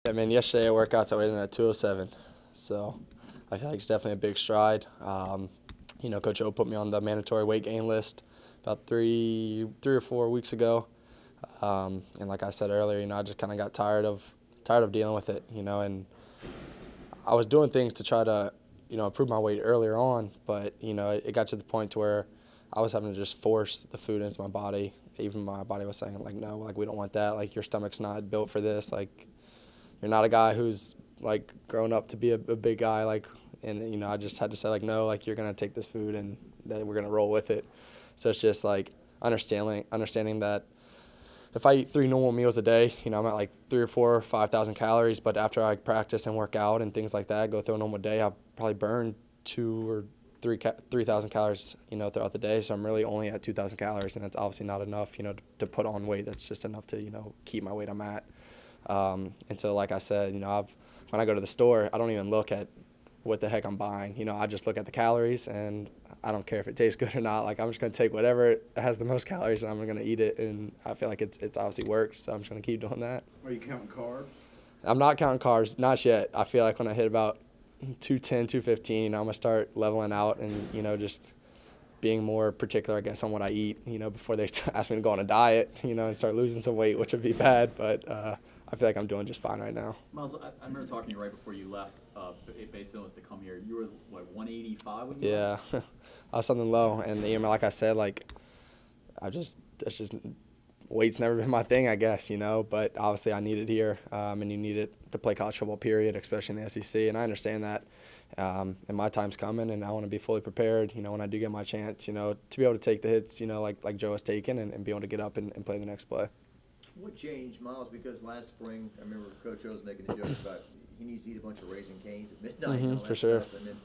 I mean, yesterday at workouts I weighed in at 207, so I feel like it's definitely a big stride. Coach Joe put me on the mandatory weight gain list about three or 4 weeks ago, and like I said earlier, I just kind of got tired of dealing with it, and I was doing things to try to, improve my weight earlier on, but it got to the point to where I was having to just force the food into my body. Even my body was saying like, no, like we don't want that. Like your stomach's not built for this. Like you're not a guy who's like grown up to be a big guy. Like, and I just had to say like, no, like you're gonna take this food and that we're gonna roll with it. So it's just like understanding that if I eat 3 normal meals a day, I'm at like 3 or 4 or 5,000 calories. But after I practice and work out and things like that, go through a normal day, I'll probably burn 2 or 3,000 calories, throughout the day. So I'm really only at 2,000 calories, and that's obviously not enough, to put on weight. That's just enough to, keep my weight I'm at. And so, like I said, when I go to the store, I don't even look at what the heck I'm buying. I just look at the calories, and I don't care if it tastes good or not. Like I'm just gonna take whatever has the most calories, and I'm gonna eat it. And I feel like it's obviously worked, so I'm just gonna keep doing that. Are you counting carbs? I'm not counting carbs, not yet. I feel like when I hit about 210, 215, I'm gonna start leveling out and just being more particular, I guess, on what I eat. Before they ask me to go on a diet, and start losing some weight, which would be bad. But I feel like I'm doing just fine right now. Myles, I remember talking to you right before you left Base Illness to come here. You were, what, 185 when you Yeah, left? I was something low. And, like I said, like, that's just weight's never been my thing, I guess, But obviously I need it here, and you need it to play college football, period, especially in the SEC. And I understand that. And my time's coming, and I want to be fully prepared, when I do get my chance, to be able to take the hits, like Joe has taken and be able to get up and play the next play. What changed, Myles? Because last spring, I remember Coach O was making a joke about he needs to eat a bunch of Raisin Canes at midnight. And all that for sure. stuff. And then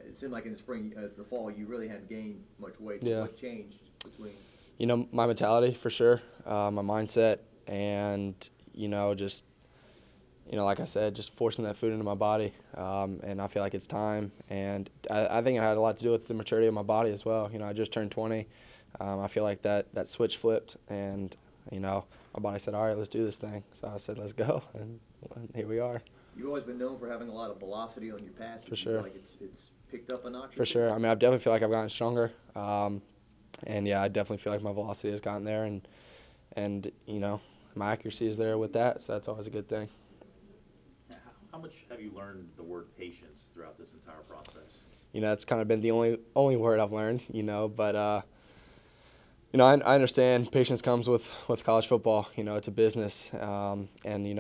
it seemed like in the spring, the fall, you really hadn't gained much weight. So Yeah. what changed between? My mentality for sure, my mindset, and just like I said, just forcing that food into my body, and I feel like it's time. And I think it had a lot to do with the maturity of my body as well. I just turned 20. I feel like that switch flipped, and my body said, all right, let's do this thing. So I said, let's go, and here we are. You've always been known for having a lot of velocity on your passes. For sure. Like it's picked up a notch. For sure. I mean, I definitely feel like I've gotten stronger. And yeah, I definitely feel like my velocity has gotten there, and my accuracy is there with that, so that's always a good thing. How much have you learned the word patience throughout this entire process? That's kind of been the only word I've learned, but I understand patience comes with college football. It's a business, and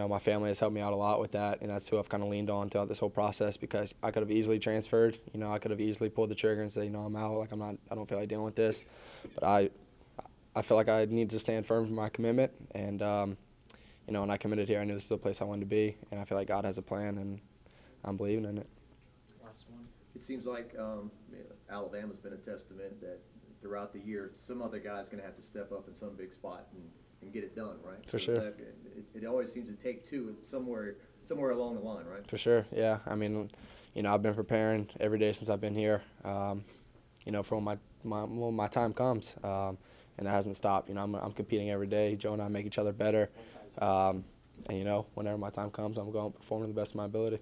my family has helped me out a lot with that, and that's who I've kind of leaned on throughout this whole process, because I could have easily transferred. I could have easily pulled the trigger and said, I'm out. Like I don't feel like dealing with this, but I feel like I need to stand firm for my commitment, and when I committed here, I knew this was the place I wanted to be, and I feel like God has a plan, and I'm believing in it. Last one. It seems like Alabama's been a testament that throughout the year, some other guy's going to have to step up in some big spot and get it done, right? For sure. It always seems to take two somewhere along the line, right? For sure, yeah. I mean, I've been preparing every day since I've been here, for when my time comes, and that hasn't stopped. I'm competing every day. Joe and I make each other better, and whenever my time comes, I'm going to perform to the best of my ability.